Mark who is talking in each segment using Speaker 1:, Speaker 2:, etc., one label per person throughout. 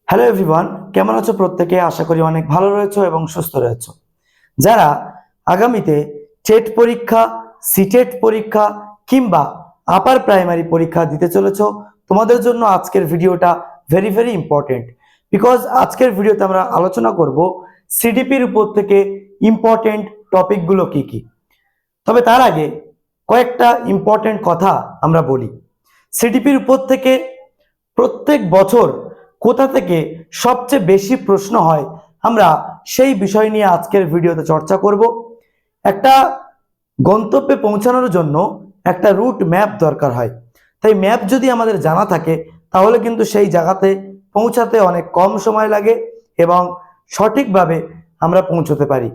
Speaker 1: Hello everyone, কেমন আছো প্রত্যেকে? আশা করি অনেক ভালো রয়েছো এবং সুস্থ রয়েছো। যারা আগামীতে টেট পরীক্ষা, সিটেট পরীক্ষা কিংবা আপার প্রাইমারি পরীক্ষা দিতে চলেছো, তোমাদের জন্য আজকের ভিডিওটা ভেরি ভেরি ইম্পর্টেন্ট। বিকজ আজকের ভিডিওতে আমরা আলোচনা করব সিডিপির উপর থেকে ইম্পর্টেন্ট টপিকগুলো কি কি। তবে তার আগে কয়েকটা ইম্পর্টেন্ট কথা আমরা বলি। সিডিপির উপর থেকে প্রত্যেক বছর কোথা থেকে সবচেয়ে বেশি প্রশ্ন হয়, আমরা সেই বিষয় নিয়ে আজকের ভিডিওতে চর্চা করব। একটা গন্তব্যে পৌঁছানোর জন্য একটা রুট ম্যাপ দরকার হয়, তাই ম্যাপ যদি আমাদের জানা থাকে তাহলে কিন্তু সেই জায়গাতে পৌঁছাতে অনেক কম সময় লাগে এবং সঠিকভাবে আমরা পৌঁছতে পারি।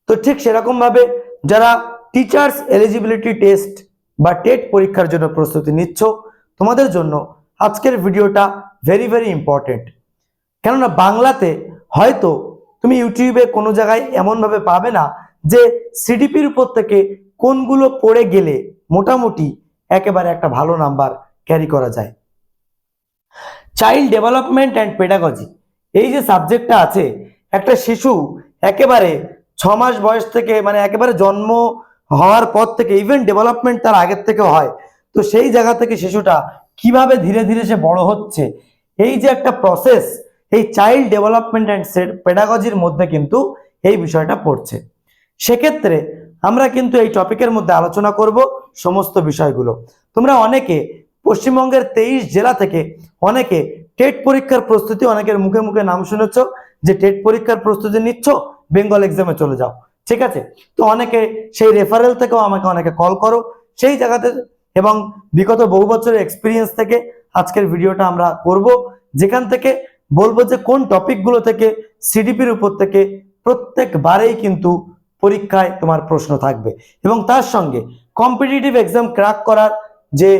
Speaker 1: তো ঠিক সেরকমভাবে যারা টিচার্স এলিজিবিলিটি টেস্ট বা টেট পরীক্ষার জন্য প্রস্তুতি নিচ্ছ, তোমাদের জন্য আজকের ভিডিওটা ভেরি ভেরি ইম্পর্টেন্ট। কেননা বাংলাতে হয়তো তুমি ইউটিউবে কোনো জায়গায় এমনভাবে পাবে না যে সিডিপির উপর থেকে কোনগুলো পড়ে গেলে মোটামুটি একেবারে একটা ভালো নাম্বার ক্যারি করা যায়। চাইল্ড ডেভেলপমেন্ট অ্যান্ড পেডাগজি, এই যে সাবজেক্টটা আছে, একটা শিশু একেবারে 6 মাস বয়স থেকে, মানে একেবারে জন্ম হওয়ার পর থেকে, ইভেন ডেভেলপমেন্ট তার আগের থেকে হয়, তো সেই জায়গা থেকে শিশুটা কিভাবে ধীরে ধীরে সে বড় হচ্ছে, এই যে একটা প্রসেস, এই চাইল্ড ডেভেলপমেন্ট অ্যান্ড পেডাগজির মধ্যে কিন্তু এই বিষয়টা পড়ছে। সেক্ষেত্রে আমরা কিন্তু এই টপিকের মধ্যে আলোচনা করব সমস্ত বিষয়গুলো। তোমরা অনেকে পশ্চিমবঙ্গের 23 জেলা থেকে অনেকে টেট পরীক্ষার প্রস্তুতি, অনেকের মুখে মুখে নাম শুনেছ যে টেট পরীক্ষার প্রস্তুতি নিচ্ছ, বেঙ্গল এক্সামে চলে যাও, ঠিক আছে। তো অনেকে সেই রেফারেল থেকেও আমাকে অনেকে কল করো, সেই জায়গাতে এবং বিগত বহু বছরের এক্সপিরিয়েন্স থেকে আজকের ভিডিওটা আমরা করব, যেখান থেকে বলবো যে কোন টপিকগুলো থেকে সিডিপির উপর থেকে প্রত্যেকবারেই কিন্তু পরীক্ষায় তোমার প্রশ্ন থাকবে, এবং তার সঙ্গে কম্পিটিটিভ এক্সাম ক্র্যাক করার যে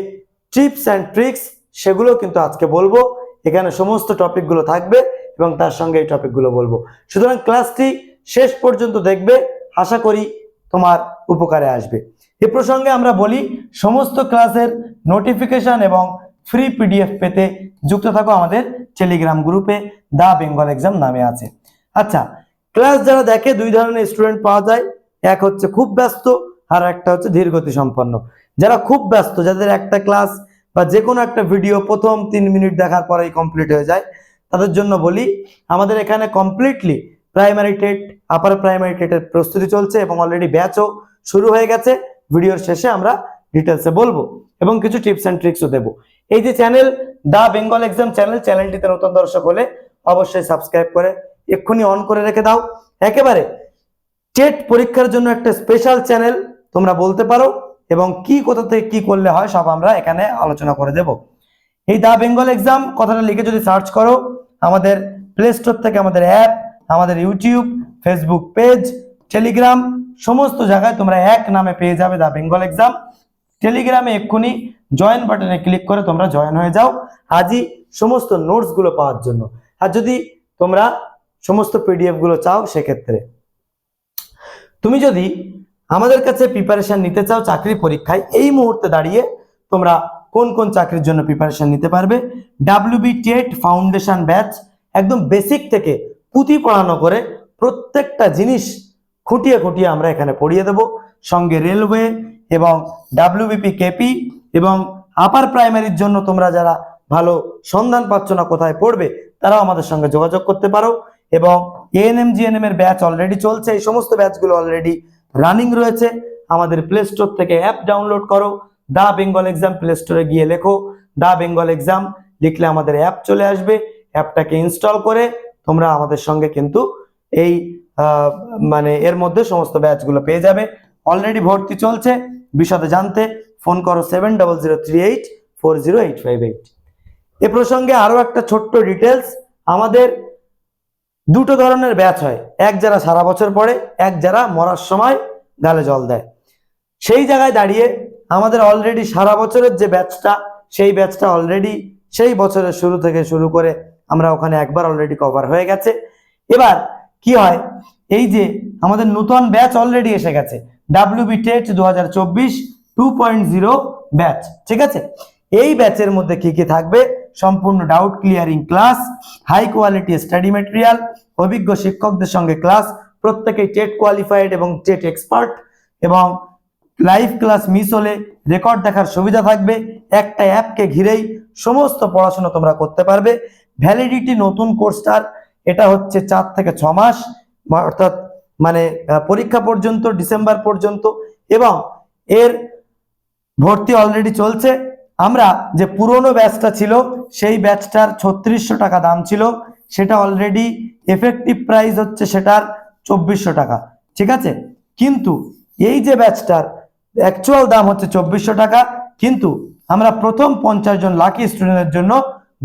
Speaker 1: টিপস অ্যান্ড ট্রিক্স, সেগুলো কিন্তু আজকে বলবো। এখানে সমস্ত টপিকগুলো থাকবে এবং তার সঙ্গে এই টপিকগুলো বলবো। সুতরাং ক্লাসটি শেষ পর্যন্ত দেখবে, আশা করি তোমার উপকারে আসবে। এ প্রসঙ্গে আমরা বলি, সমস্ত ক্লাসের নোটিফিকেশন এবং ফ্রি পিডিএফ পেতে যুক্ত থাকো আমাদের টেলিগ্রাম গ্রুপে, দা বেঙ্গল এক্সাম নামে আছে। আচ্ছা, ক্লাস যারা দেখে দুই ধরনের স্টুডেন্ট পাওয়া যায়, এক হচ্ছে খুব ব্যস্ত আর একটা হচ্ছে ধীরগতি সম্পন্ন। যারা খুব ব্যস্ত, যাদের একটা ক্লাস বা যে কোনো একটা ভিডিও প্রথম 3 মিনিট দেখার পরেই কমপ্লিট হয়ে যায়, তাদের জন্য বলি আমাদের এখানে completely primary TET, upper primary টেটের প্রস্তুতি চলছে এবং অলরেডি ব্যাচও শুরু হয়ে গেছে। ভিডিওর শেষে আমরা ডিটেলসে বলবো এবং কিছু টিপস অ্যান্ড ট্রিক্সও দেবো। এই যে চ্যানেল দা বেঙ্গল এক্সাম চ্যানেলটিতে নতুন দর্শক হলে অবশ্যই সাবস্ক্রাইব করে এক্ষুনি অন করে রেখে দাও। একেবারে টেট পরীক্ষার জন্য একটা স্পেশাল চ্যানেল তোমরা বলতে পারো, এবং কি কোথা থেকে কি করলে হয় সব আমরা এখানে আলোচনা করে দেব। এই দা বেঙ্গল এক্সাম কথাটা লিখে যদি সার্চ করো, আমাদের প্লে স্টোর থেকে আমাদের অ্যাপ, আমাদের ইউটিউব, ফেসবুক পেজ, টেলিগ্রাম, সমস্ত জায়গায় তোমরা এক নামে পেয়ে যাবে দা বেঙ্গল এক্সাম। টেলিগ্রামে এক্ষুনি জয়েন বাটনে ক্লিক করে তোমরা জয়েন হয়ে যাও আজই সমস্ত নোটস গুলো পাওয়ার জন্য। আর যদি তোমরা সমস্ত পিডিএফ গুলো চাও, সেক্ষেত্রে তুমি যদি আমাদের কাছে প্রিপারেশন নিতে চাও চাকরি পরীক্ষায়, এই মুহূর্তে দাঁড়িয়ে তোমরা কোন কোন চাকরির জন্য প্রিপারেশন নিতে পারবে। ডাব্লিউবি টেট ফাউন্ডেশন ব্যাচ, একদম বেসিক থেকে পুঁথি পড়ানো করে প্রত্যেকটা জিনিস খুঁটিয়ে খুঁটিয়ে আমরা এখানে পড়িয়ে দেব। সঙ্গে রেলওয়ে এবং ডাব্লিউবিপি কেপি, এবং আপার প্রাইমারির জন্য তোমরা যারা ভালো সন্ধান পাচ্ছ না কোথায় পড়বে, তারাও আমাদের সঙ্গে যোগাযোগ করতে পারো। এবং এএনএম জিএনএম এর ব্যাচ অলরেডি চলছে, এই সমস্ত ব্যাচগুলো অলরেডি রানিং রয়েছে। আমাদের প্লে স্টোর থেকে অ্যাপ ডাউনলোড করো, দা বেঙ্গল এক্সাম, প্লে স্টোরে গিয়ে লেখো দা বেঙ্গল এক্সাম, লিখলে আমাদের অ্যাপ চলে আসবে। অ্যাপটাকে ইনস্টল করে তোমরা আমাদের সঙ্গে কিন্তু এই মানে এর মধ্যে সমস্ত ব্যাচগুলো পেয়ে যাবে। অলরেডি ভর্তি চলছে, বিশদে জানতে ফোন করো 7003840858। এ প্রসঙ্গে আরো একটা ছোট্ট ডিটেলস, আমাদের দুটো ধরনের ব্যাচ হয়, এক যারা সারা বছর পড়ে, এক যারা মরার সময় গালে জল দেয়। সেই জায়গায় দাঁড়িয়ে আমাদের অলরেডি সারা বছরের যে ব্যাচটা, সেই ব্যাচটা অলরেডি সেই বছরের শুরু থেকে শুরু করে আমরা ওখানে একবার অলরেডি কভার হয়ে গেছে। এবার কি হয়, এই যে আমাদের নতুন ব্যাচ অলরেডি এসে গেছে, ডাব্লিউবি টেট 2024 2.0 ব্যাচ, ঠিক আছে। এই ব্যাচের মধ্যে কি কি থাকবে, সম্পূর্ণ doubt clearing class, high quality study material, অভিজ্ঞ শিক্ষকদের সঙ্গে ক্লাস, প্রত্যেকেই টেট কোয়ালিফাইড এবং টেট এক্সপার্ট, এবং লাইভ ক্লাস মিস হলে রেকর্ড দেখার সুবিধা থাকবে। একটা অ্যাপকে ঘিরেই সমস্ত পড়াশোনা তোমরা করতে পারবে। ভ্যালিডিটি নতুন কোর্সটার এটা হচ্ছে 4 থেকে 6 মাস, অর্থাৎ মানে পরীক্ষা পর্যন্ত, ডিসেম্বর পর্যন্ত, এবং এর ভর্তি অলরেডি চলছে। আমরা যে পুরনো ব্যাচটা ছিল সেই ব্যাচটার 3600 টাকা দাম ছিল, সেটা অলরেডি এফেক্টিভ প্রাইস হচ্ছে সেটার 2400 টাকা, ঠিক আছে। কিন্তু এই যে ব্যাচটার অ্যাকচুয়াল দাম হচ্ছে 2400 টাকা, কিন্তু আমরা প্রথম 50 জন লাকি স্টুডেন্টের জন্য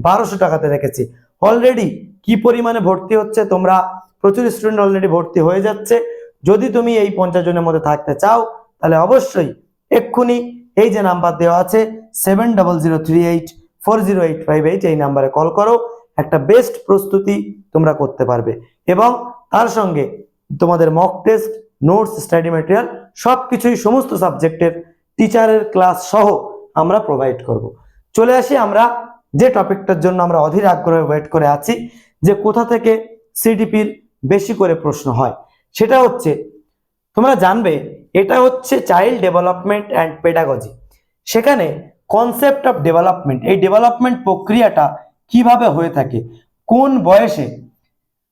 Speaker 1: 1200 টাকাতে রেখেছি। অলরেডি কি পরিমাণে ভর্তি হচ্ছে, তোমরা প্রচুর স্টুডেন্ট অলরেডি ভর্তি হয়ে যাচ্ছে। যদি তুমি এই 50 জনের মধ্যে থাকতে চাও তাহলে অবশ্যই এক্ষুনি এই যে নাম্বার দেওয়া আছে 7003840858 এই নাম্বারে কল করো। একটা বেস্ট প্রস্তুতি তোমরা করতে পারবে, এবং তার সঙ্গে তোমাদের mock test, notes, study material সবকিছুই সমস্ত সাবজেক্টের টিচারের ক্লাস সহ আমরা প্রোভাইড করব। চলে আসি আমরা যে টপিকটার জন্য আমরা অধীর আগ্রহে ওয়েট করে আছি, যে কোথা থেকে সিডিপির বেশি করে প্রশ্ন হয়। সেটা হচ্ছে, তোমরা জানবে এটা হচ্ছে চাইল্ড ডেভেলপমেন্ট অ্যান্ড পেডাগজি। সেখানে কনসেপ্ট অফ ডেভেলপমেন্ট, এই ডেভেলপমেন্ট প্রক্রিয়াটা কিভাবে হয়ে থাকে, কোন বয়সে,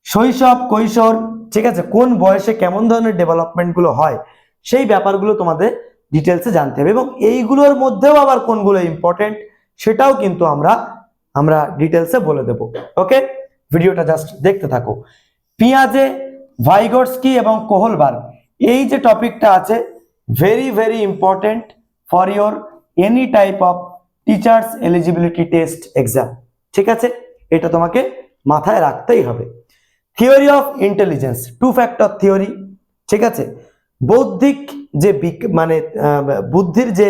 Speaker 1: শৈশব, কৈশোর, ঠিক আছে, কোন বয়সে কেমন ধরনের ডেভেলপমেন্টগুলো হয়, সেই ব্যাপারগুলো তোমাদের ডিটেলসে জানতে হবে, এবং এইগুলোর মধ্যেও আবার কোনগুলো ইম্পর্টেন্ট সেটাও কিন্তু আমরা ডিটেলসে বলে দেব। ওকে, ভিডিওটা জাস্ট দেখতে থাকো। পিয়াজে, ভাইগটস্কি এবং কোহলবার্গ, এই যে টপিকটা আছে, very very important for your any type of teachers eligibility test exam, ঠিক আছে, এটা তোমাকে মাথায় রাখতেই হবে। Theory of intelligence, 2 factor theory, ঠিক আছে, বৌদ্ধিক যে মানে বুদ্ধির যে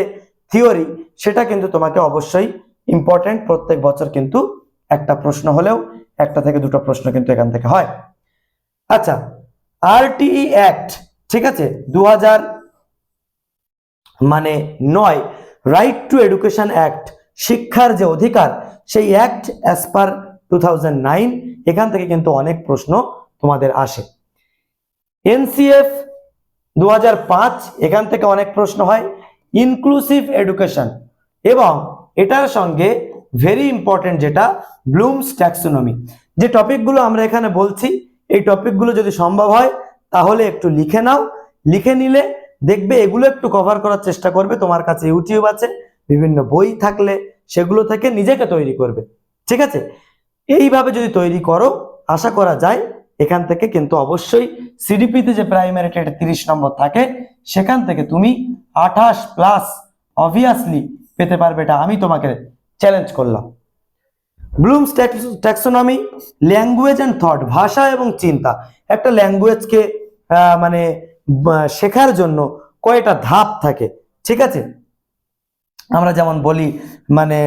Speaker 1: থিওরি, সেটা কিন্তু তোমাকে অবশ্যই ইম্পর্টেন্ট। প্রত্যেক বছর কিন্তু একটা প্রশ্ন হলেও একটা থেকে দুটো প্রশ্ন কিন্তু এখান থেকে হয়। আচ্ছা, আরটিই অ্যাক্ট, ঠিক আছে, 2009 রাইট টু এডুকেশন অ্যাক্ট, শিক্ষার যে অধিকার, সেই অ্যাক্ট অ্যাজ পার 2009, এখান থেকে কিন্তু অনেক প্রশ্ন তোমাদের আসে। এনসিএফ 2005, এখান থেকে অনেক প্রশ্ন হয়। ইনক্লুসিভ এডুকেশন, এবং এটার সঙ্গে ভেরি ইম্পর্টেন্ট যেটা ব্লুমস ট্যাক্সোনমি, যে টপিকগুলো আমরা এখানে বলছি, এই টপিকগুলো যদি সম্ভব হয় তাহলে একটু লিখে নাও। লিখে নিলে দেখবে এগুলো একটু কভার করার চেষ্টা করবে। তোমার কাছে ইউটিউব আছে, বিভিন্ন বই থাকলে সেগুলো থেকে নিজেকে তৈরি করবে, ঠিক আছে। এইভাবে যদি তৈরি করো, আশা করা যায় এখান থেকে কিন্তু অবশ্যই সিডিপিতে যে প্রাইমারিতে 30 নম্বর থাকে, সেখান থেকে তুমি 28+ অবভিয়াসলি পেতে পারবে। এটা আমি তোমাকে চ্যালেঞ্জ করলাম। Blooms taxonomy, language and thought, ভাষা এবং চিন্তা। একটা ল্যাঙ্গুয়েজকে মানে শেখার জন্য কয়টা ধাপ থাকে, ঠিক আছে। আমরা যেমন বলি মানে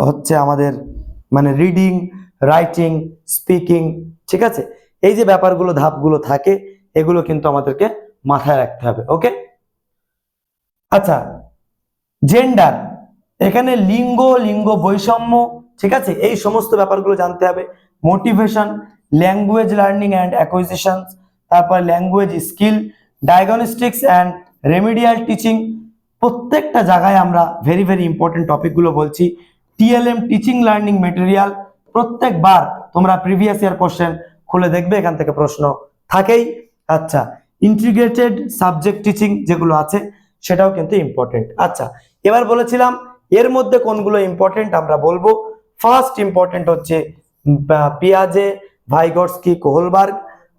Speaker 1: হচ্ছে আমাদের মানে রিডিং, রাইটিং, স্পিকিং, ঠিক আছে, এই যে ব্যাপারগুলো, ধাপগুলো থাকে, এগুলো কিন্তু আমাদেরকে মাথায় রাখতে হবে। ওকে, আচ্ছা, জেন্ডার, এখানে লিঙ্গ, লিঙ্গ বৈষম্য, ঠিক আছে, এই সমস্ত ব্যাপারগুলো জানতে হবে। Motivation, language learning and acquisition, তারপর language skill, diagnostics and remedial teaching. প্রত্যেকটা জায়গায় আমরা ভেরি ভেরি ইম্পর্টেন্ট টপিকগুলো বলছি। টিএলএম, টিচিং লার্নিং মেটেরিয়াল, প্রত্যেকবার তোমরা প্রিভিয়াস ইয়ার কোশ্চেন খুলে দেখবে, এখান থেকে প্রশ্ন থাকেই। আচ্ছা, ইন্টিগ্রেটেড সাবজেক্ট টিচিং যেগুলো আছে সেটাও কিন্তু ইম্পর্টেন্ট। আচ্ছা, এবার বলেছিলাম এর মধ্যে কোনগুলো ইম্পর্টেন্ট আমরা বলবো। ফার্স্ট ইম্পর্টেন্ট হচ্ছে পিয়াজে, ভাইগটস্কি, কোহলবার্গ।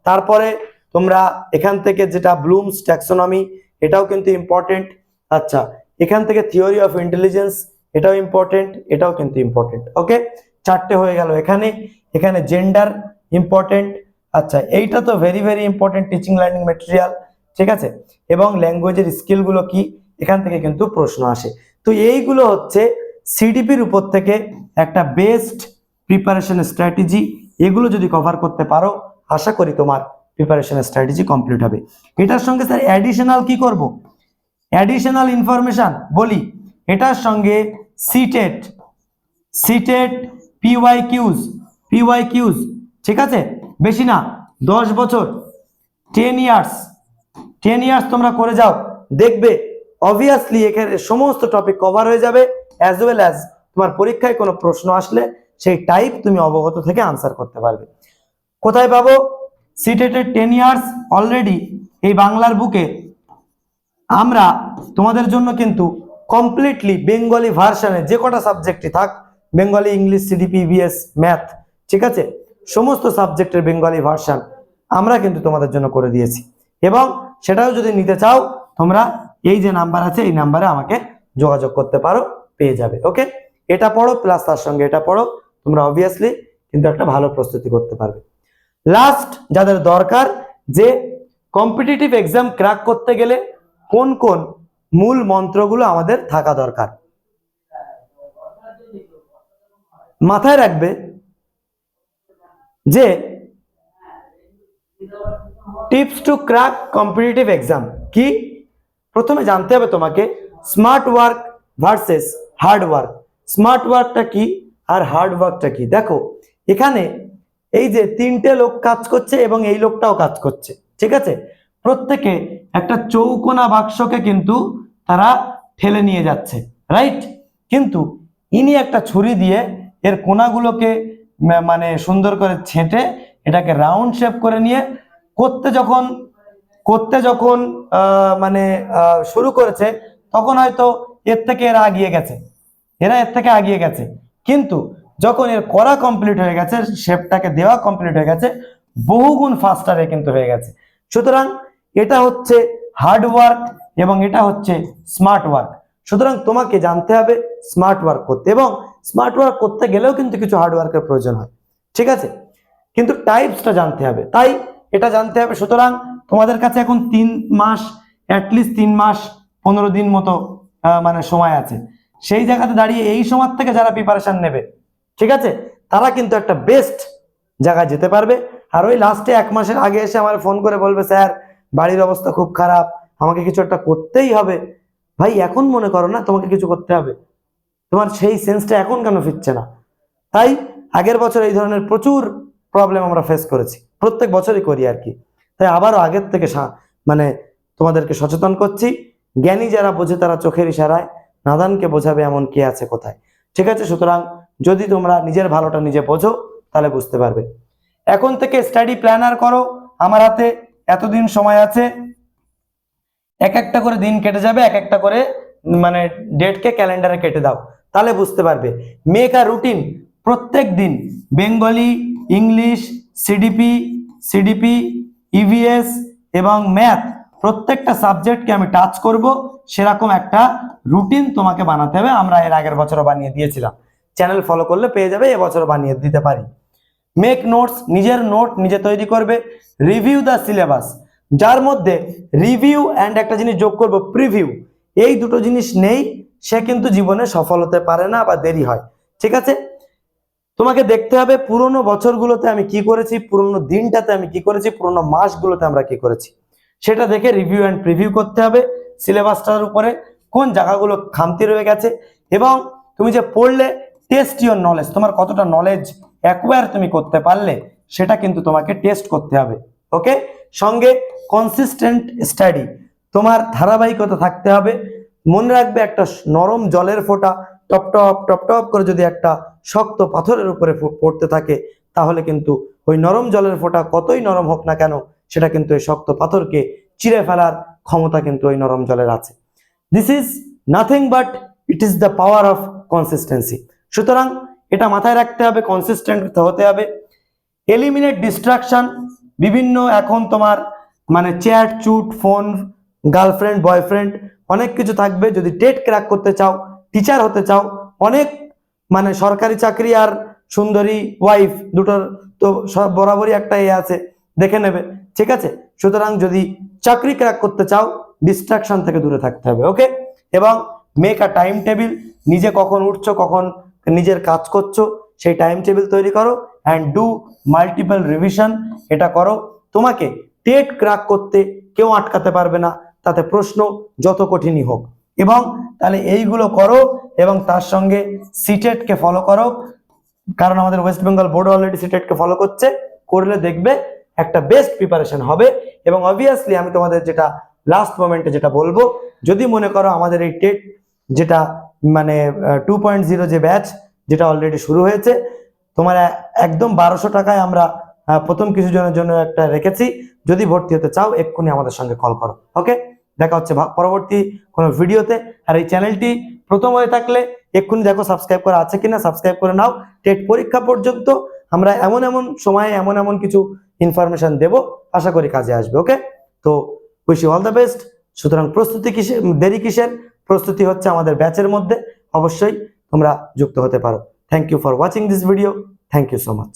Speaker 1: তারপরে তোমরা এখান থেকে যেটা ব্লুমস ট্যাক্সোনমি, এটাও কিন্তু ইম্পর্টেন্ট। আচ্ছা, এখান থেকে থিওরি অফ ইন্টেলিজেন্স, এটাও ইম্পর্টেন্ট, এটাও কিন্তু ইম্পর্টেন্ট। ওকে, 4টে হয়ে গেল। এখানে জেন্ডার ইম্পর্টেন্ট। আচ্ছা, এইটা তো very very important, teaching learning material, ঠিক আছে, এবং ল্যাঙ্গুয়েজের স্কিলগুলো কি, এখান থেকে কিন্তু প্রশ্ন আসে। তো এইগুলো হচ্ছে সিডিপির উপর থেকে একটা বেস্ট প্রিপারেশন স্ট্র্যাটেজি। এগুলো যদি কভার করতে পারো, আশা করি তোমার প্রিপারেশন স্ট্র্যাটেজি কমপ্লিট হবে। এটার সঙ্গে স্যার অ্যাডিশনাল কি করব, অ্যাডিশনাল ইনফরমেশন বলি, এটার সঙ্গে সিটেট, পিওয়াইকিউজ, PYQs, ঠিক আছে, বেশি না, 10 বছর, 10 ইয়ার্স, 10 ইয়ার্স তোমরা করে যাও, দেখবে অবভিয়াসলি এখানে সমস্ত টপিক কভার হয়ে যাবে, অ্যাজ ওয়েল অ্যাজ তোমার পরীক্ষায় কোনো প্রশ্ন আসলে সেই টাইপ তুমি অবগত থেকে আনসার করতে পারবে। কোথায় পাবো? সিটেটের 10 ইয়ার্স অলরেডি এই বাংলার বুকে আমরা তোমাদের জন্য কিন্তু কমপ্লিটলি বেঙ্গলি ভার্সনে যে কটা সাবজেক্টই থাক, Bengali, English, CDP, EVS, math, ঠিক আছে, সমস্ত সাবজেক্টের বেঙ্গলি ভার্সন আমরা কিন্তু তোমাদের জন্য করে দিয়েছি। এবং সেটাও যদি নিতে চাও তোমরা এই যে নাম্বার আছে এই নাম্বারে আমাকে যোগাযোগ করতে পারো, পেয়ে যাবে। ওকে, এটা পড়ো প্লাস তার সঙ্গে এটা পড়ো, তোমরা অবভিয়াসলি কিন্তু একটা ভালো প্রস্তুতি করতে পারবে। লাস্ট যাদের দরকার যে কম্পিটিটিভ এক্সাম ক্র্যাক করতে গেলে কোন কোন মূল মন্ত্রগুলো আমাদের থাকা দরকার, মাথায় রাখবে যে tips to crack competitive exam কি? প্রথমে জানতে হবে তোমাকে smart work versus hard work. Smart ওয়ার্কটা কি আর হার্ড ওয়ার্কটা কি? দেখো এখানে এই যে তিনটে লোক কাজ করছে এবং এই লোকটাও কাজ করছে, ঠিক আছে, প্রত্যেকে একটা চৌকোনা বাক্সকে কিন্তু তারা ঠেলে নিয়ে যাচ্ছে, রাইট? কিন্তু ইনি একটা ছুরি দিয়ে এর কোনাগুলোকে মানে সুন্দর করে ছেঁটে এটাকে রাউন্ড শেপ করে নিয়ে করতে যখন মানে শুরু করেছে তখন হয়তো এর থেকে এরা আগিয়ে গেছে, কিন্তু যখন এর করা কমপ্লিট হয়ে গেছে, শেপটাকে দেওয়া কমপ্লিট হয়ে গেছে, বহুগুণ ফাস্টারে কিন্তু হয়ে গেছে। সুতরাং এটা হচ্ছে হার্ড ওয়ার্ক এবং এটা হচ্ছে স্মার্ট ওয়ার্ক। সুতরাং তোমাকে জানতে হবে স্মার্ট ওয়ার্ক করতে, এবং স্মার্ট ওয়ার্ক করতে গেলেও কিন্তু কিছু হার্ড ওয়ার্কের প্রয়োজন হয়, ঠিক আছে, কিন্তু টাইপসটা জানতে হবে, তাই এটা জানতে হবে। সুতরাং তোমাদের কাছে এখন 3 মাস, অ্যাটলিস্ট 3 মাস 15 দিন মতো মানে সময় আছে। সেই জায়গাতে দাঁড়িয়ে এই সময় থেকে যারা প্রিপারেশন নেবে, ঠিক আছে, তারা কিন্তু একটা বেস্ট জায়গায় যেতে পারবে। আর ওই লাস্টে 1 মাসের আগে এসে আমার ফোন করে বলবে স্যার বাড়ির অবস্থা খুব খারাপ, আমাকে কিছু একটা করতেই হবে। ভাই এখন মনে করো না তোমাকে কিছু করতে হবে, তোমার সেই সেন্সটা এখন কেন ফিরছে না? তাই আগের বছর এই ধরনের প্রচুর প্রবলেম আমরা ফেস করেছি, প্রত্যেক বছরই করি আর কি। তাই আবারও আগের থেকে মানে তোমাদেরকে সচেতন করছি, জ্ঞানী যারা বোঝে তারা চোখের ইশারায়, নাদানকে বোঝাবে এমন কে আছে কোথায়, ঠিক আছে? সুতরাং যদি তোমরা নিজের ভালোটা নিজে বোঝো তাহলে বুঝতে পারবে। এখন থেকে স্টাডি প্ল্যানার করো, আমার হাতে এতদিন সময় আছে, এক একটা করে দিন কেটে যাবে, এক একটা করে মানে ডেটকে ক্যালেন্ডারে কেটে দাও, তাহলে বুঝতে পারবে। মেক আ রুটিন, প্রত্যেক দিন বেঙ্গলি, ইংলিশ, সিডিপি, ইভিএস এবং ম্যাথ প্রত্যেকটা সাবজেক্টকে আমি টাচ করব, সেরকম একটা রুটিন তোমাকে বানাতে হবে। আমরা এর আগের বছরও বানিয়ে দিয়েছিলাম, চ্যানেল ফলো করলে পেয়ে যাবে, এবছরও বানিয়ে দিতে পারি। মেক নোটস, নিজের নোট নিজে তৈরি করবে। রিভিউ দ্য সিলেবাস, যার মধ্যে রিভিউ অ্যান্ড একটা জিনিস যোগ করবো প্রিভিউ, এই দুটো জিনিস নেই সে কিন্তু জীবনে সফল হতে পারে না বা দেরি হয়, ঠিক আছে? তোমাকে দেখতে হবে পুরোনো বছরগুলোতে আমি কি করেছি, পুরোনো দিনটাতে আমি কি করেছি, পুরোনো মাসগুলোতে আমরা কি করেছি, সেটা দেখে রিভিউ অ্যান্ড প্রিভিউ করতে হবে সিলেবাসটার উপরে, কোন জায়গাগুলো খামতি রয়ে গেছে। এবং তুমি যে পড়লে টেস্ট ইওর নলেজ, তোমার কতটা নলেজ অ্যাকোয়ার তুমি করতে পারলে সেটা কিন্তু তোমাকে টেস্ট করতে হবে। ওকে, সঙ্গে কনসিস্টেন্ট স্টাডি, তোমার ধারাবাহিকতা থাকতে হবে। মনে রাখবে একটা নরম জলের ফোঁটা টপ টপ টপ টপ করে যদি একটা শক্ত পাথরের উপরে পড়তে থাকে, তাহলে কিন্তু ওই নরম জলের ফোঁটা কতই নরম হোক না কেন, সেটা কিন্তু এই শক্ত পাথরকে চিরে ফেলার ক্ষমতা কিন্তু ওই নরম জলের আছে। This is nothing but it is the power of consistency. সুতরাং এটা মাথায় রাখতে হবে, কনসিস্টেন্ট হতে হবে। এলিমিনেট ডিস্ট্রাকশন, বিভিন্ন এখন তোমার মানে চ্যাট চুট ফোন, গার্লফ্রেন্ড বয়ফ্রেন্ড অনেক কিছু থাকবে। যদি টেট ক্র্যাক করতে চাও, টিচার হতে চাও, অনেক মানে সরকারি চাকরি আর সুন্দরী ওয়াইফ দুটোর তো সব বরাবরই একটা আছে, দেখে নেবে, ঠিক আছে? সুতরাং যদি চাকরি ক্র্যাক করতে চাও ডিস্ট্রাকশন থেকে দূরে থাকতে হবে। ওকে, এবং মেক আ টাইম টেবিল, নিজে কখন উঠছো, কখন নিজের কাজ করছো, সেই টাইম টেবিল তৈরি করো। অ্যান্ড ডু মাল্টিপল রিভিশন, এটা করো। তোমাকে টেট ক্র্যাক করতে কেউ আটকাতে পারবে না, তাতে প্রশ্ন যত কঠিনই হোক। এবং তাহলে এইগুলো করো এবং তার সঙ্গে সিটেটকে ফলো করো। কারণ আমাদের ওয়েস্ট বেঙ্গল বোর্ড অলরেডি সিটেটকে ফলো করছে, করলে দেখবে একটা বেস্ট প্রিপারেশন হবে। এবং অবভিয়াসলি আমি তোমাদের যেটা লাস্ট মোমেন্টে যেটা বলবো, যদি মনে করো আমাদের এই টেট যেটা মানে 2.0 যে ব্যাচ যেটা অলরেডি শুরু হয়েছে, তোমার একদম 1200 টাকায় আমরা প্রথম কিছুজনের জন্য একটা রেখেছি। যদি ভর্তি হতে চাও এক্ষুনি আমাদের সঙ্গে কল করো। ওকে, দেখা হচ্ছে পরবর্তী কোনো ভিডিওতে। আর এই চ্যানেলটি প্রথম হয়ে থাকলে এক্ষুনি দেখো সাবস্ক্রাইব করা আছে কিনা, সাবস্ক্রাইব করে নাও। টেট পরীক্ষা পর্যন্ত আমরা এমন এমন সময়ে এমন এমন কিছু ইনফরমেশন দেব, আশা করি কাজে আসবে। ওকে, তো wish you all the best. সুতরাং প্রস্তুতি কিসের, দেরি কিসের, প্রস্তুতি হচ্ছে আমাদের ব্যাচের মধ্যে, অবশ্যই তোমরা যুক্ত হতে পারো। Thank you for watching this video, thank you so much.